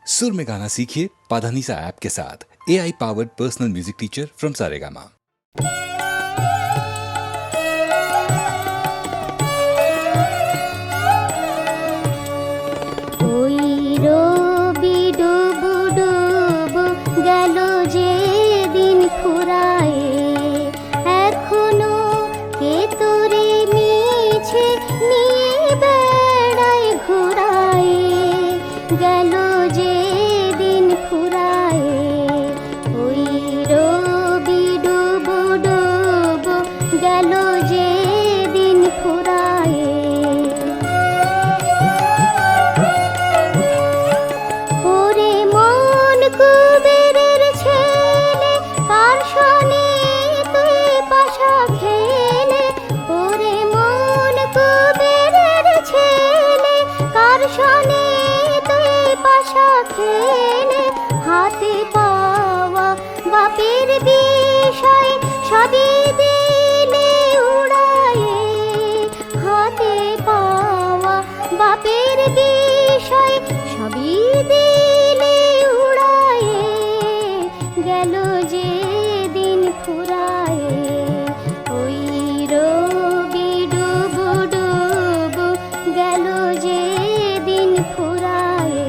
सुर में गाना सीखिए पाधानीसा ऐप के साथ। AI powered personal music teacher from Saregama. হাতে পাওয়া বাপের বিষয় সবই দিলে উড়ায়ে, হাতে পাওয়া বাপের বিষয় সবই দিলে উড়ায়ে, গেল যে দিন ফুরায়ে ওই রবি ডুবু ডুবু, গেল যে দিন ফুরায়ে।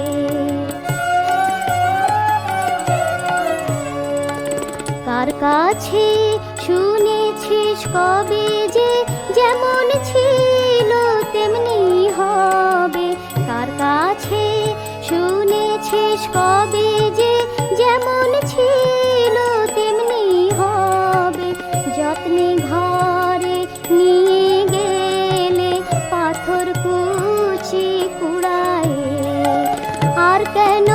কার কাছে শুনেছিস কবে যে যেমন ছিল তেমনি হবে, কার কাছে শুনেছিস কবে যে যেমন ছিল তেমনি হবে, যত্নে ঘরে নিয়ে গেলে পাথর কুচি কুড়ায়ে, আর কেন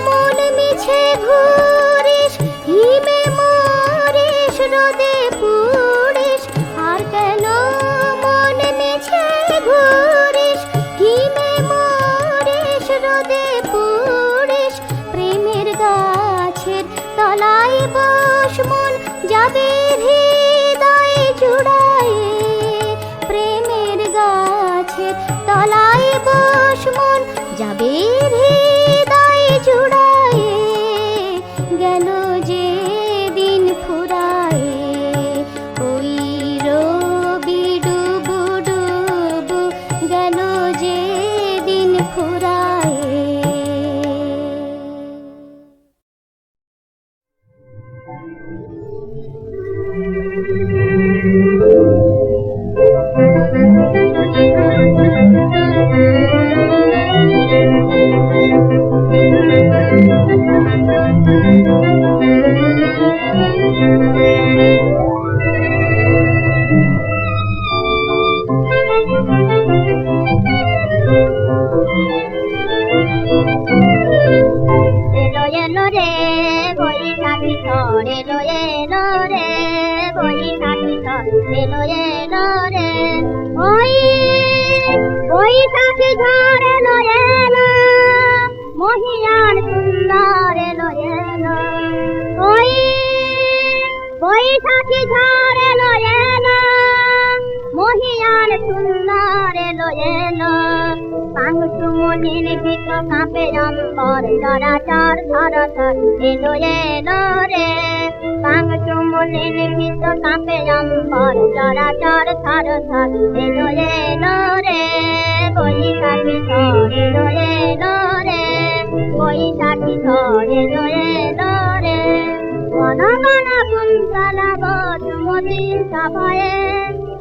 মন মিছে ঘুরিস হিমে মরিস রোদে পুড়িস, আর কেন মন মিছে ঘুরিস হিমে মরিস রোদে পুড়িস, প্রেমের গাছের তলায় বস মন যাবে হৃদয় জুড়ায়ে, প্রেমের গাছের তলায় বস মন যাবে হৃদয় জুড়ায়ে, গেল যে দিন ফুরায়ে ওই রবি ডুবু ডুবু, গেল যে দিন ফুরায়ে।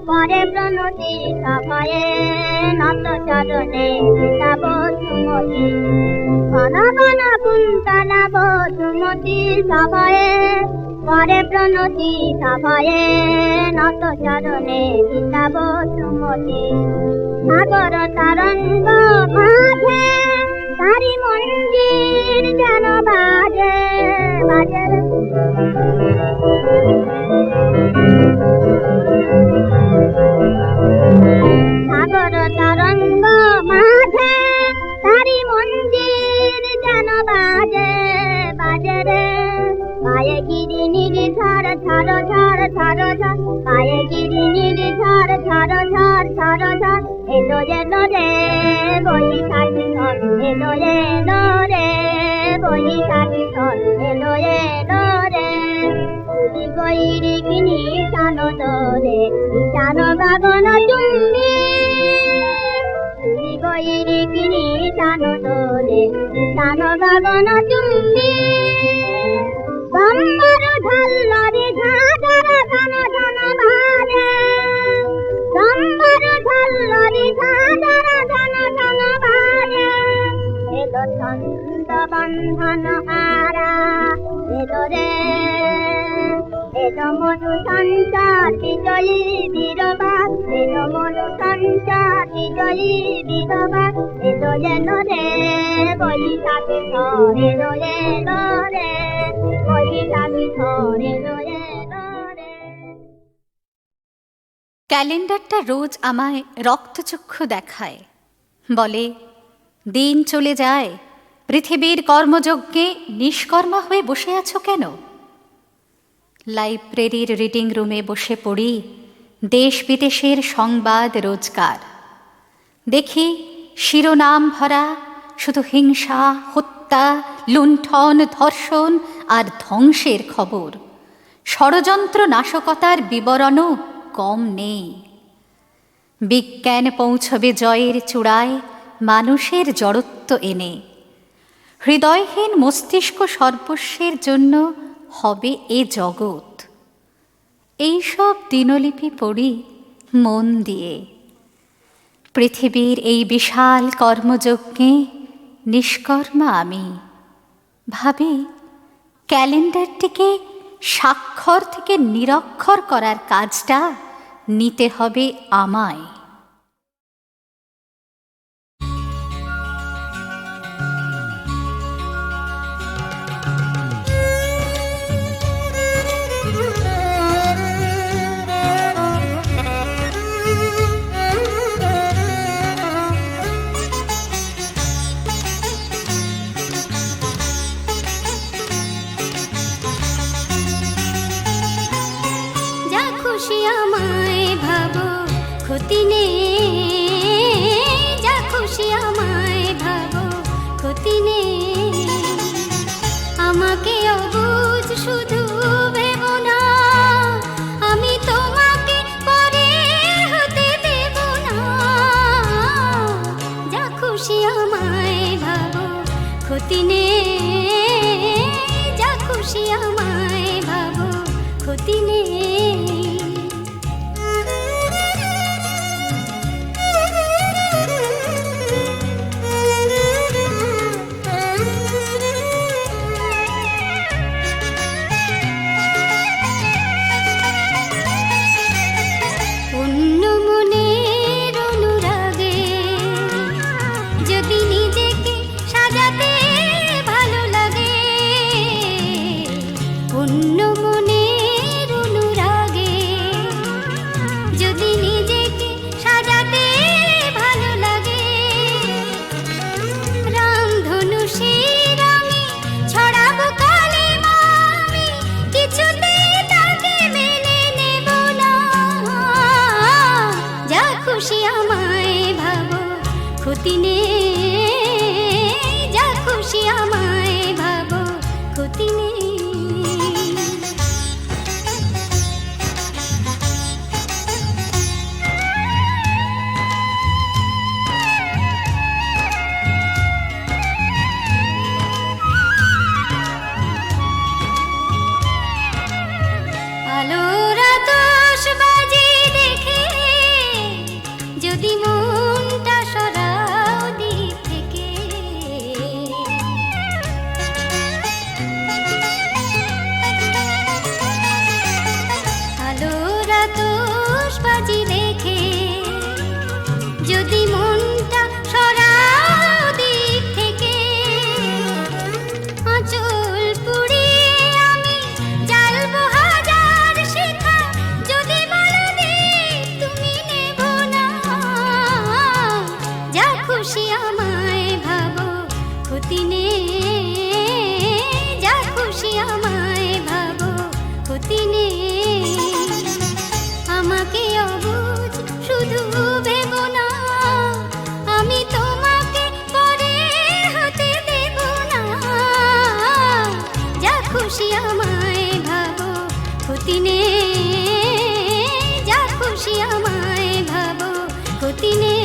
পরে প্রণতি সভায়ে নত চরণে গীতাব সুমতি, ঘন ঘন কুন্তলা বসুমতি সভায়ে পরে প্রণতি সভায়ে নত চরণে গীতাব সুমতি, সাগর তরঙ্গ মাঝে তারি মঞ্জির যেন বাজে বাজে, সাগর তরঙ্গ মাঝে তারি মঞ্জির যেন বাজে বাজে রে, পায়ে গিরি নিরি ঝর ঝর ঝর ঝর ঝর, পায়ে গিরি নিরি ঝর ঝর ঝর ঝর ঝর, এলো এলো রে বৈশাখী ঝড়, এলো এলো রে গান গগন চুম্বি গম্বর ঝল্লরি ঝাঁঝর ঝন ঝন বাজে গম্বর ঝল্লরি ঝাঁঝর ঝন ঝন বাজে এলো ছন্দ বন্ধন হারা এলো রে এলো মনু সঞ্চার বিজয়ী বীরবাস এলো মনু সঞ্চার বিজয়ী বীরবাস এলো এলো রে বৈশাখী ঝড় এলো এলো রে বৈশাখী ঝড় এলো এলো রে। ক্যালেন্ডারটা রোজ আমায় রক্তচক্ষু দেখায়, বলে দিন চলে যায়, পৃথিবীর কর্মযজ্ঞে নিষ্কর্মা হয়ে বসে আছো কেন? লাইব্রেরির রিডিং রুমে বসে পড়ি দেশ বিদেশের সংবাদ রোজকার, দেখি শিরোনাম ভরা শুধু হিংসা, হত্যা, লুণ্ঠন, ধর্ষণ আর ধ্বংসের খবর। ষড়যন্ত্র নাশকতার বিবরণও কম নেই। বিজ্ঞান পৌঁছবে জয়ের চূড়ায় মানুষের জড়ত্ব এনে, হৃদয়হীন মস্তিষ্ক সর্বস্বের জন্য হবে এ জগৎ। এইসব দিনলিপি পড়ি মন দিয়ে। পৃথিবীর এই বিশাল কর্মযজ্ঞে নিষ্কর্মা আমি। ভাবি ক্যালেন্ডারটিকে স্বাক্ষর থেকে নিরক্ষর করার কাজটা নিতে হবে আমায়। ক্ষতি নেই, যা খুশি আমায় ভাবো ক্ষতি নেই। আমাকে অবুঝ শুধু ভেবো না, আমি তোমাকে পরে হতে দেব না। যা খুশি আমায় ভাবো ক্ষতি নেই, যা খুশি আমায় ভাবো ক্ষতি নেই। ক্ষতি নেই, যা খুশি আমায় ভাবো ক্ষতি নেই। আলোর আতশবাজি দেখে যদি মনটা সরাও দিক থেকে, আলোর আতশবাজি দেখে যদি মনটা সরাও দিক থেকে, আঁচল পুড়িয়ে আমি জ্বালবো হাজার শিখা, যদি বলো দিক তুমি নেব না। যা খুশি আমায় ভাবো ক্ষতি নেই, যা খুশি আমায় ভাবো ক্ষতি নেই। আমাকে অবুঝ শুধু ভেবো না, আমি তোমাকে পরে হতে দেব না। যা খুশি আমায় ভাবো ক্ষতি নেই, যা খুশি আমায় ভাবো ক্ষতি নেই।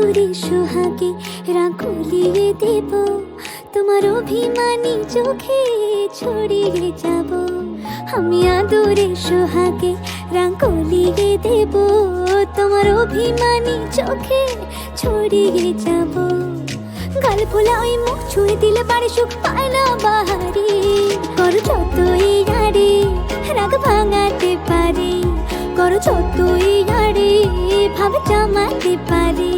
আদরে সোহাগে রাখলিয়ে দেব, তোমার অভিমানী চোখে ছড়িয়ে যাব। আমি আদরে সোহাগে রাখলিয়ে দেব, তোমার অভিমানী চোখে ছড়িয়ে যাব। গাল ফোলা ওই মুখ ছুঁয়ে দিলে পারে সুখ পায় না বাহারি। করো যতই আড়ে রাগ ভাঙাতে পারে, করো যতই আড়ে ভাব জমাতে পারে।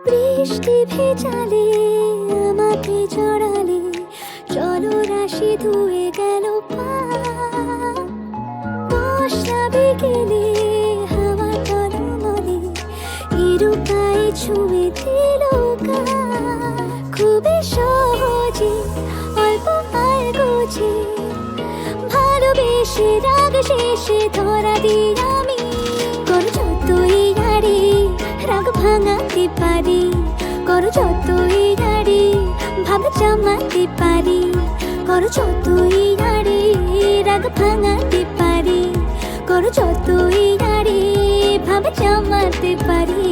বৃষ্টি ভেজালে আমাকে জড়ালে, চলো রাশি ধুয়ে গেল পা। বর্ষা বিকেলে হাওয়া টলমলে ইরুকায় ছুঁয়ে দিল গা। খুবই সহজে অল্প আলগোছে ভালোবেসে রাগ শেষে ধরা দিই আমি। করো যতই আড়ে রাগ ভাঙাতে পারি, করো যতই আড়ে ভাব জমাতে পারি। করো যতই আড়ে রাগ ভাঙাতে পারি, করো যতই আড়ে ভাব জমাতে পারি।